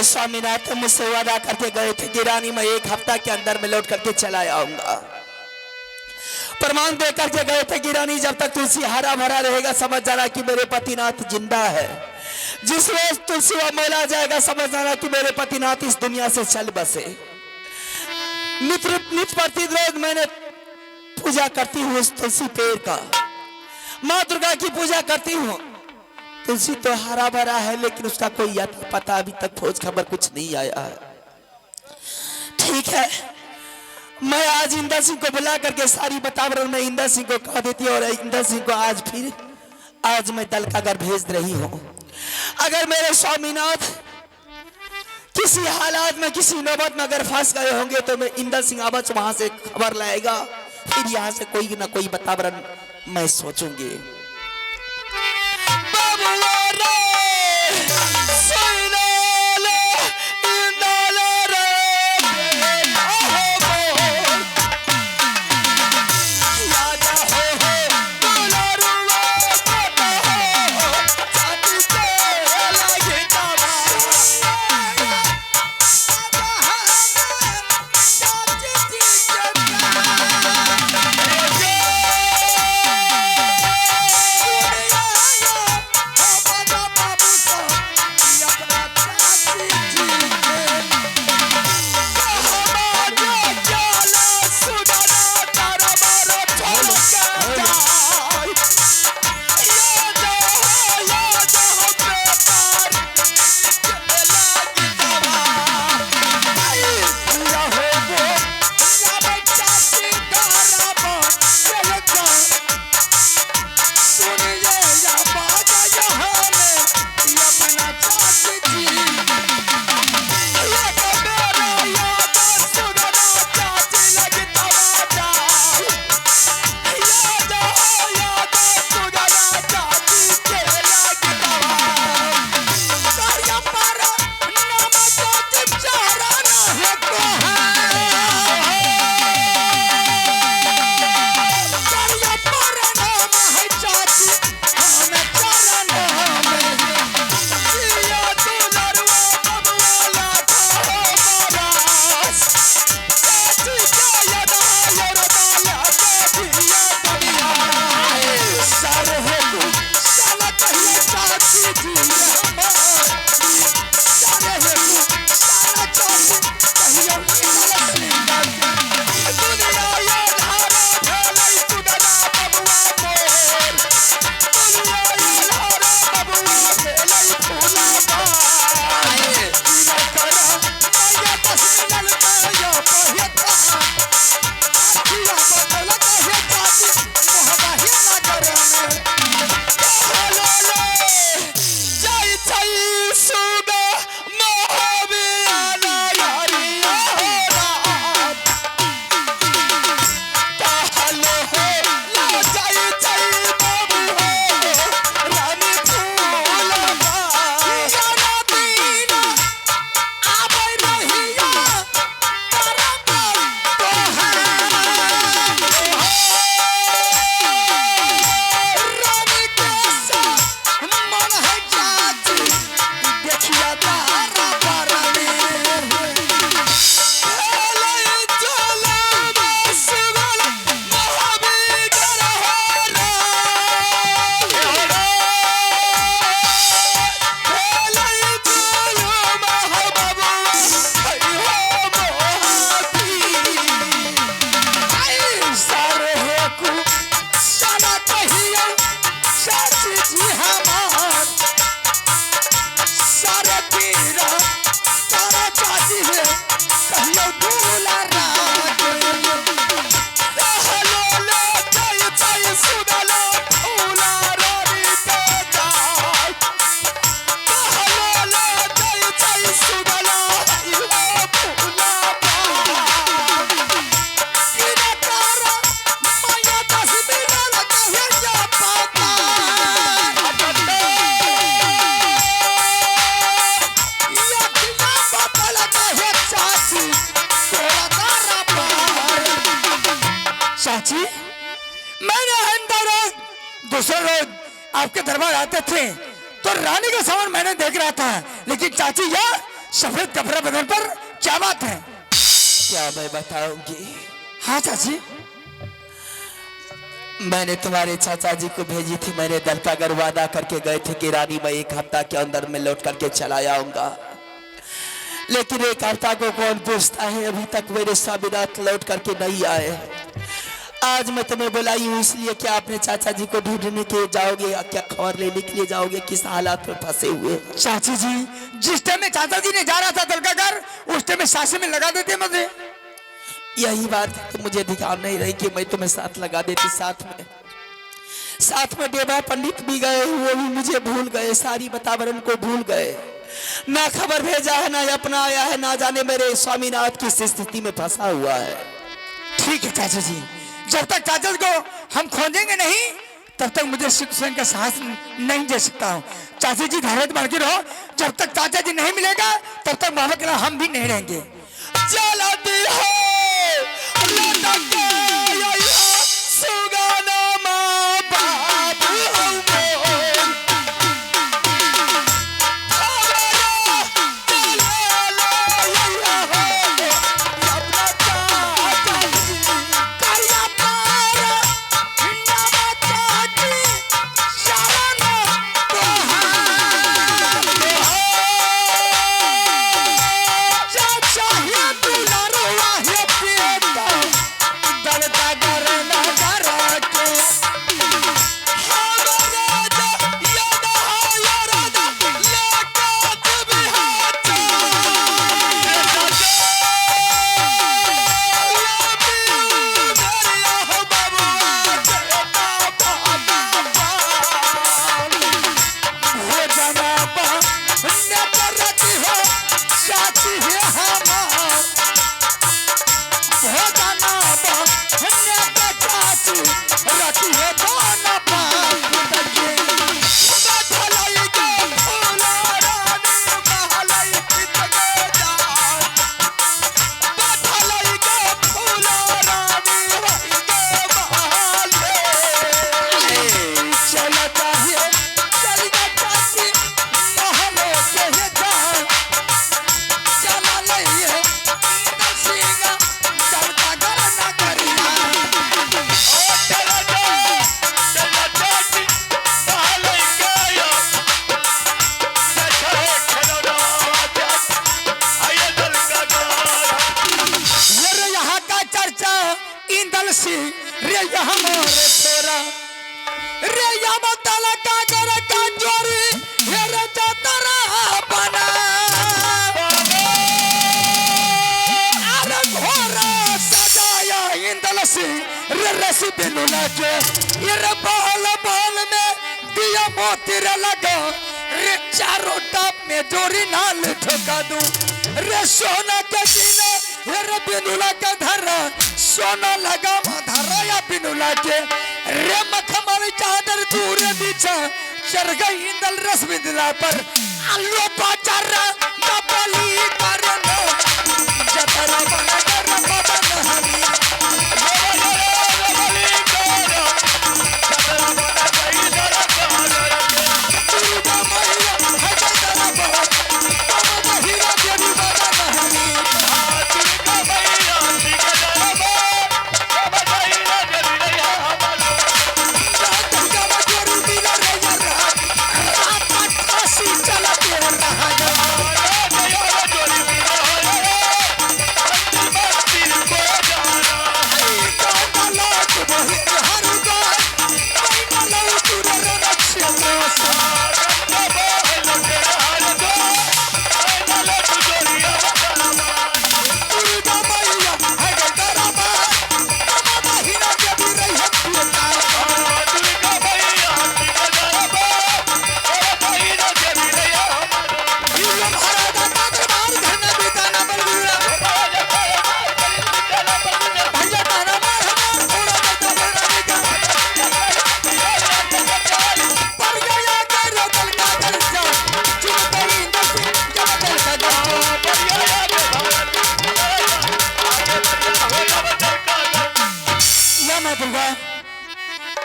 मेरे स्वामीनाथ मुझसे वादा करके गए थे कि रानी मैं 1 हफ्ता के अंदर में लौट करके चला आऊंगा। प्रमाण दे करके गए थे कि रानी जब तक तुलसी हरा भरा रहेगा समझ जाना कि मेरे पतिनाथ जिंदा है। जिस रोज तुलसी व मौला जाएगा समझ जाना कि मेरे पतिनाथ इस दुनिया से चल बसे। नित प्रति रोज मैंने पूजा करती हूँ उस तुलसी पेड़ का, माँ दुर्गा की पूजा करती हूँ। तुलसी तो हरा भरा है लेकिन उसका कोई यथा पता अभी तक खोज खबर कुछ नहीं आया है। ठीक है, मैं आज इंदर सिंह को बुला करके सारी बतावरण में इंदर सिंह को कह देती और इंदर सिंह को आज मैं दल का घर भेज रही हूँ। अगर मेरे स्वामीनाथ किसी हालात में किसी नौबत में अगर फंस गए होंगे तो मैं इंदर सिंह आवाज वहां से खबर लाएगा, फिर यहाँ से कोई ना कोई बतावरण मैं सोचूंगी। दूसरे लोग आपके दरबार आते थे तो रानी का सामान मैंने देख रहा था, लेकिन चाची यार सफेद कपड़ा बदन पर, क्या बात है? क्या मैं बताऊंगी? हाँ चाची। मैंने तुम्हारे चाचा जी को भेजी थी, मैंने दलकागर वादा करके गए थे कि रानी मैं 1 हफ्ता के अंदर में लौट करके चला आऊंगा, लेकिन 1 हफ्ता को कौन पूछता है? अभी तक मेरे स्वामीनाथ लौट करके नहीं आए। आज मैं तुम्हें बुलाई हूँ इसलिए कि आपने चाचा जी को ढूंढने के जाओगे या क्या खबर लेने के लिए जाओगे? किस हालात में फंसे हुए? चाची जी, जिस टाइम में चाचा जी ने जा रहा था दलकागर, उस टाइम में सांसें में लगा देते मुझे। यही बात तो मुझे ध्यान नहीं रही कि मैं तुम्हें साथ लगा देती। साथ में देवा पंडित भी गए, वो भी मुझे भूल गए, सारी वातावरण को भूल गए। ना खबर भेजा है, ना अपना आया है, ना जाने मेरे स्वामीनाथ किस स्थिति में फंसा हुआ है। ठीक है चाचा जी, जब तक चाचा जी को हम खोजेंगे नहीं, तब तक मुझे स्वयं का साहस नहीं दे सकता हूँ। चाचा जी धैर्य बन के रहो, जब तक चाचा जी नहीं मिलेगा तब तक बाबा के हम भी नहीं रहेंगे। चलती हो रे चारों टाप में जोरी नाल ठोका दूं रे सोना के जीने रे बिनुला का धरा सोना लगा धरा या बिनुला के रे मखमल चादर दूर बिछा चढ़ गई इंदल रस बिंदला पर आलू पाचार नपली करनो जतरा बना कर मदन हमी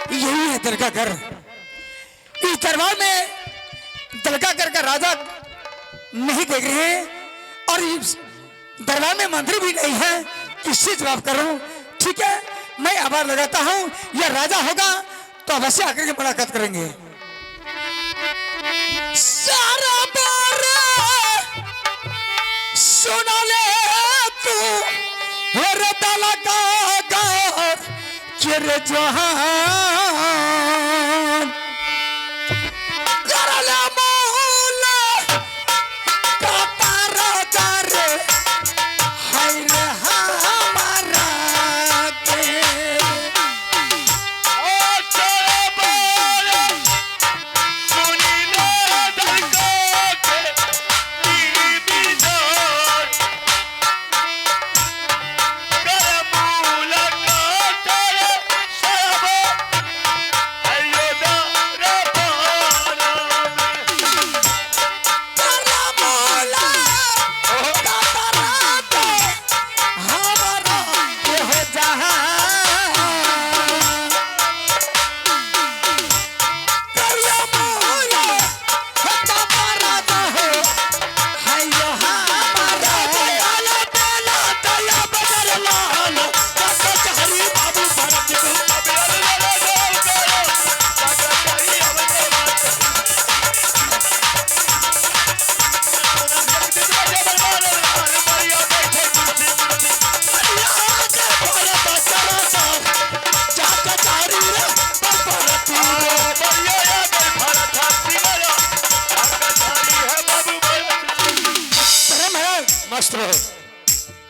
यही है दलकागर। इस दरबार में दलकागर का राजा नहीं देख रहे हैं, और इस दरबार में मंत्री भी नहीं है, किससे जवाब करूं? ठीक है, मैं आवाज लगाता हूं, यह राजा होगा तो अवश्य आकर के मुलाकात करेंगे। सारा बार सुना ले तू हेरे ताला का गार चिर जहान करला मौला का तारा तारे हाय रे हमारा के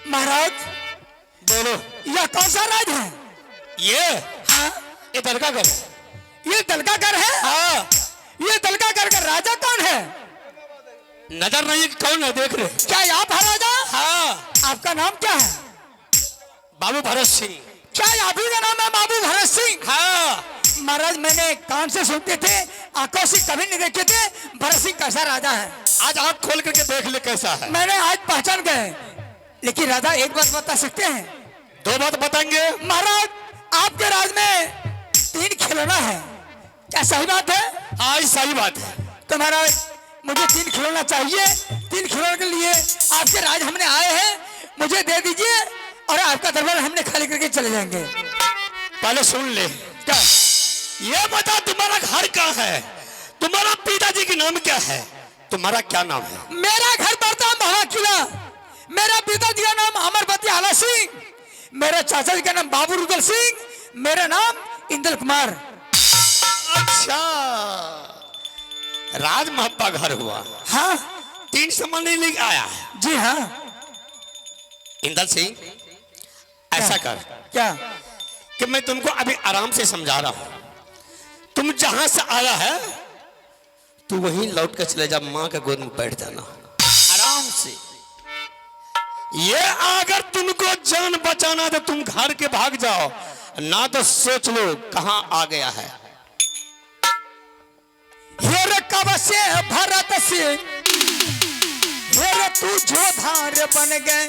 महाराज बोलो। यह कौन सा राज है? ये हाँ, ये दलका कर। ये दलकागढ़ है? हाँ, ये दलकागढ़ का राजा कौन है? नजर नहीं कौन है, देख रहे? क्या आप है राजा? हाँ, आपका नाम क्या है? बाबू भरत सिंह। क्या आप ही का नाम है बाबू भरत सिंह? हाँ महाराज, मैंने कान से सुनते थे, आंखों से कभी नहीं देखे थे भरत सिंह कैसा राजा है। आज आँख खोल करके देख ले कैसा है। मैंने आज पहचान गए। लेकिन राजा एक बात बता सकते हैं? दो बात बताएंगे। महाराज, आपके राज में 3 खिलौना है, क्या सही बात है? हाँ, सही बात है। तो महाराज, मुझे 3 खिलौना चाहिए। 3 खिलौने के लिए आपके राज हमने आए हैं, मुझे दे दीजिए और आपका दरबार हमने खाली करके चले जाएंगे। पहले सुन ले। क्या? ये बता, तुम्हारा घर कहाँ है? तुम्हारा पिताजी का नाम क्या है? तुम्हारा क्या नाम है? मेरा घर पड़ता है महाकिला। मेरा पिताजी का नाम अमरपति आला सिंह, मेरे चाचा जी का नाम बाबू रुदल सिंह, मेरा नाम इंदल कुमार। अच्छा, राज महप्पा घर हुआ। हाँ 3 सामान नहीं लेके आया है। जी हाँ। इंदल सिंह, ऐसा कर क्या? कि मैं तुमको अभी आराम से समझा रहा हूं। तुम जहां से आया है तू वहीं लौट कर चले जा, मां के गोद में बैठ जाना आराम से। ये अगर तुमको जान बचाना तो तुम घर के भाग जाओ, ना तो सोच लो कहां आ गया है। हेरे कब से भरत सिंह, हेरे तू जोधार बन गए।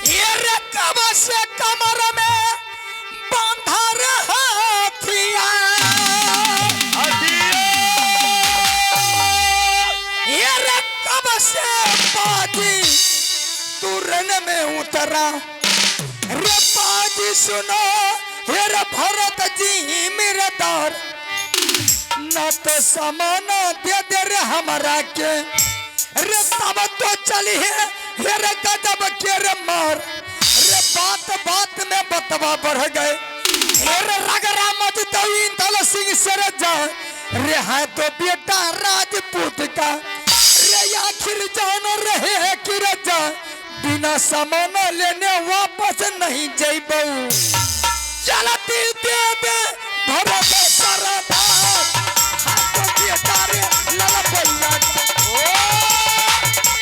हेरे कब से कमर में बांधा रहा हेरे कब से बाजी तू रन में उतरा। रे बाजी सुनो हेरे भरत जी मेरे दार, न तो सामान दे दे रे हमारा के। रे तब तो चली है रे गजब के रे मार। रे बात बात में बतवा बढ़ गए। रे रगरा मत दवी तल सिंह सर जा। रे है तो बेटा राजपूत का। रे आखिर जान रहे है कि रजा, बिना सामान लेने वापस नहीं जाइबू। चलती दे दे भरत सरदार, हाथों की तारे लला भैया। ओ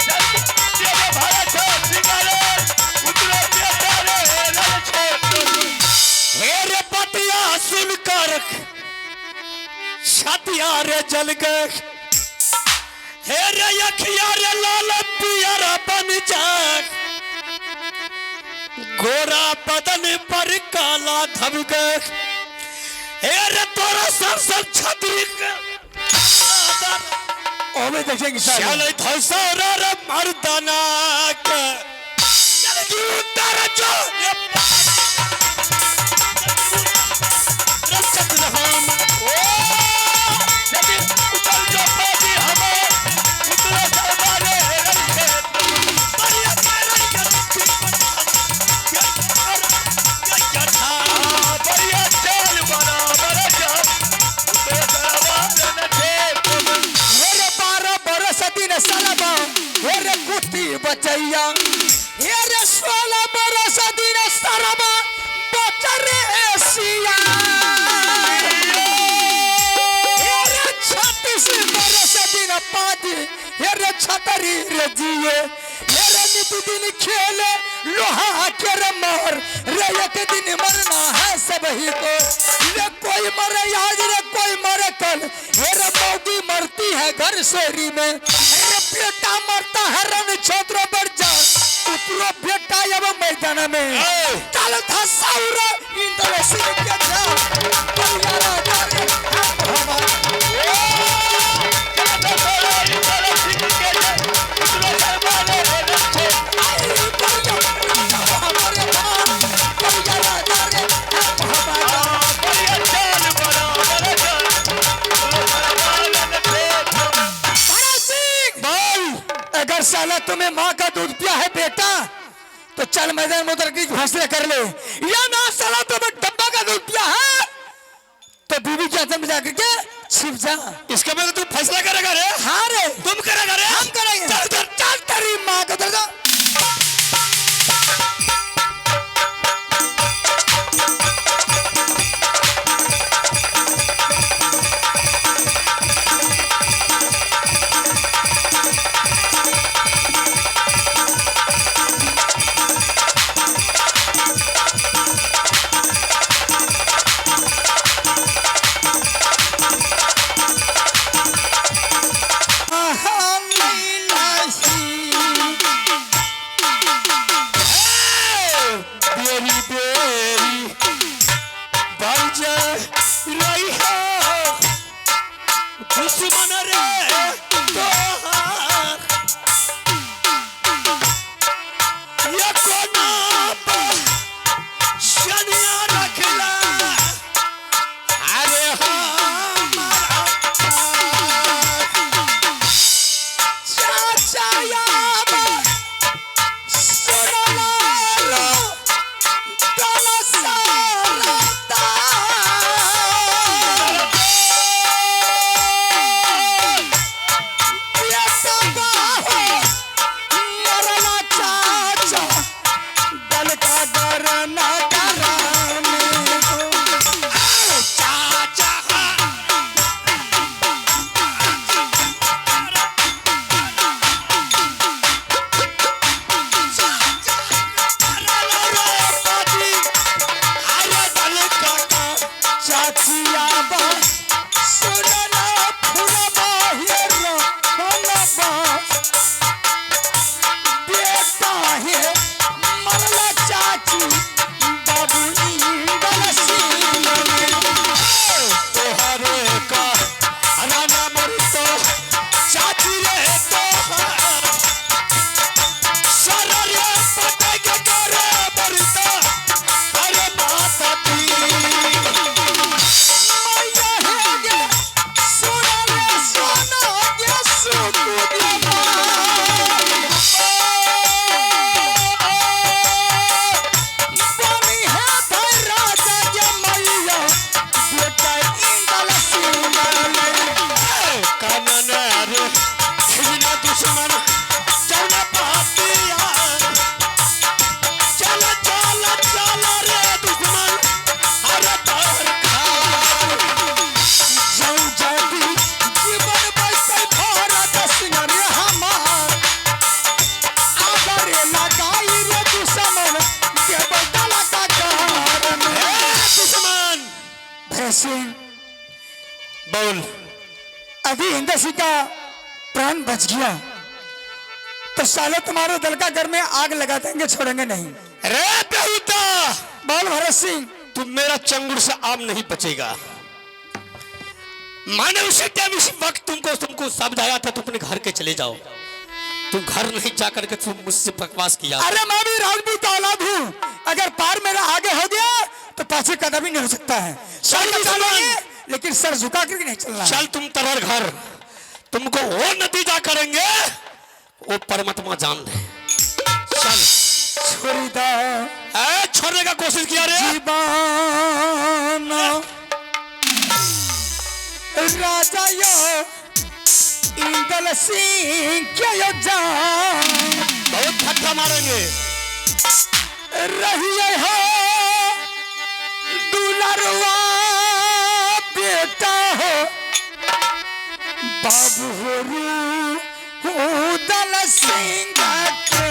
जल्दी दे भरत सिंगारे उतरो के तारे लल छोड़। मेरे पतिया सुनकर छतिया रे जल गए। हे रे अखिया रे लाल पियरा बन जाए। गोरा बदन पर काला धब गए। हे रे तोरा सर छतरी ओ हमें देखेंगे साले। चल धसरा रे मर्दाना के चल की उतर जो रचत हम ओ जब उतर जो पाजी हमें उतरे सरबारे रंगे परिया मेरा के क्या था परिया चल बराबर जा उतरे सरबारे न थे मेरे 12 बरस दिन सलबा मेरे कुत्ती बचैया मेरे 16 बरस दिन सरबा बचरे सिया मेरे 36 बरस दिन पाजी मेरे छतरी रे जिए मेरे नित दिन खेले लोहा के रे मार रे एक दिन मरना है सबही को रे कोई मरे आज रे कोई मरे कल मेरे मौगी मरती है घर शोरी में मेरे बेटा मरता है रण क्षेत्र पर जा उतरो बेटा अब मैदान में चल था सौरा इंद्र सिंह के जा परियारा जाने हमारा अगर साला तुम्हें माँ का दूध पिया है बेटा तो चल मैदान में उतर के फैसले कर ले या ना साला तुम्हें डब्बा का दूध पिया है तो बीवी के हाथ में जाकर के छिप जा। इसका मतलब तू फैसला करेगा रे? हाँ रे तुम करेगा रे? हम करेंगे। चल चल चल तेरी माँ का दर्द दुश्मन रे तोहार ये कोना शनिया रखला अरे हमारा चाचा याब सुनला लो दला सारता बोल अभी इंद्रसी का प्राण बच गया तो साले तुम्हारे दल का घर में आग लगा देंगे, छोड़ेंगे नहीं। रे बेहुदा बोल भरत सिंह, तुम मेरा चंगुल से आम नहीं बचेगा। मैंने उसी टाइम इसी वक्त तुमको समझाया था तुम अपने घर के चले जाओ। तुम घर नहीं जाकर के तुम मुझसे बकवास किया। अरे मैं भी राजपूत औलाद हूँ, अगर पार मेरा आगे हो गया तो पाछे कदम ही नहीं हो सकता है। चल मुसलमान, लेकिन सर झुका करके नहीं चलना। चल तुम तरर घर, तुमको वो नतीजा करेंगे वो परमात्मा जान दे। चल छोड़ी दो, छोड़ने का कोशिश किया रे जीवन राजा यो इंदल सिंह के यो जान, बहुत ठट्ठा मारेंगे। रहिए हो दुलरवा बेटा हो बाबू हो दल सिंह के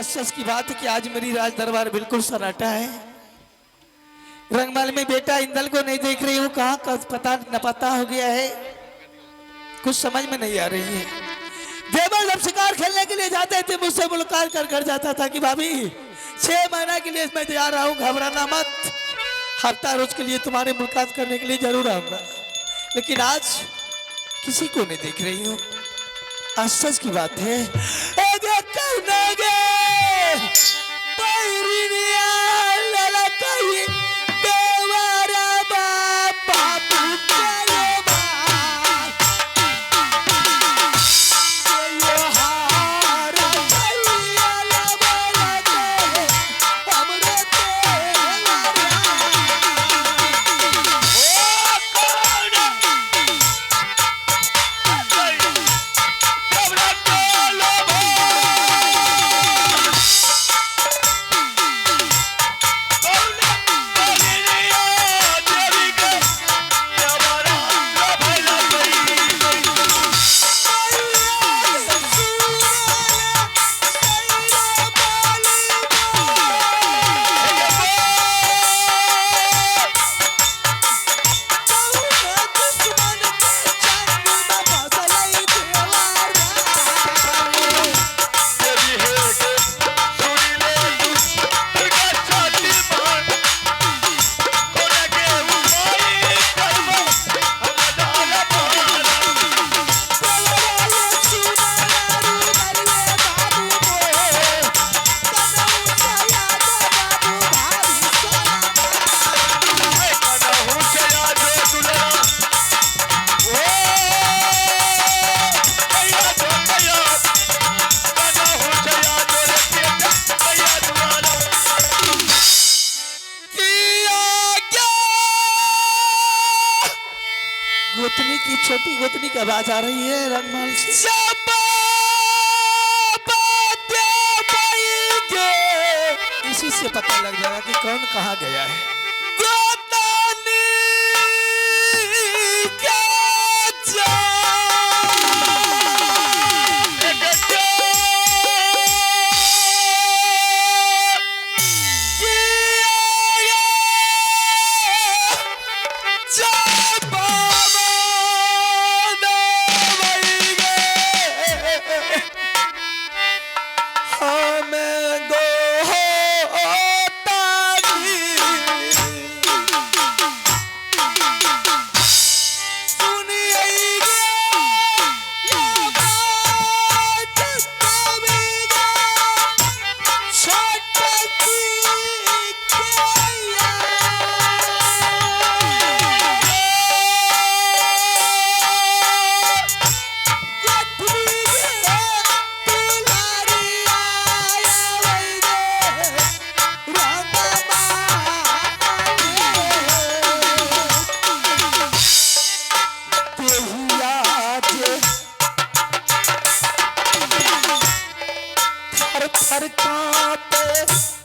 आश्चर्य की बात है कि आज मेरी राज दरबार बिल्कुल सन्नाटा है। रंगमहल में बेटा इंदल को नहीं देख रही हूँ, कहाँ का पता न पता हो गया है, कुछ समझ में नहीं आ रही है। देवर जब शिकार खेलने के लिए जाते थे मुझसे मुलाकात कर कर जाता था कि भाभी 6 महीना के लिए मैं जा रहा हूँ, घबराना मत, हफ्ता रोज के लिए तुम्हारे मुलाकात करने के लिए जरूर आऊंगा। लेकिन आज किसी को नहीं देख रही हूँ, आश्चर्य की बात है। गोतनी की छोटी गोतनी की आवाज आ रही है रंगमहल से। इसी से पता लग जाएगा कि कौन कहाँ गया है। थर कांपे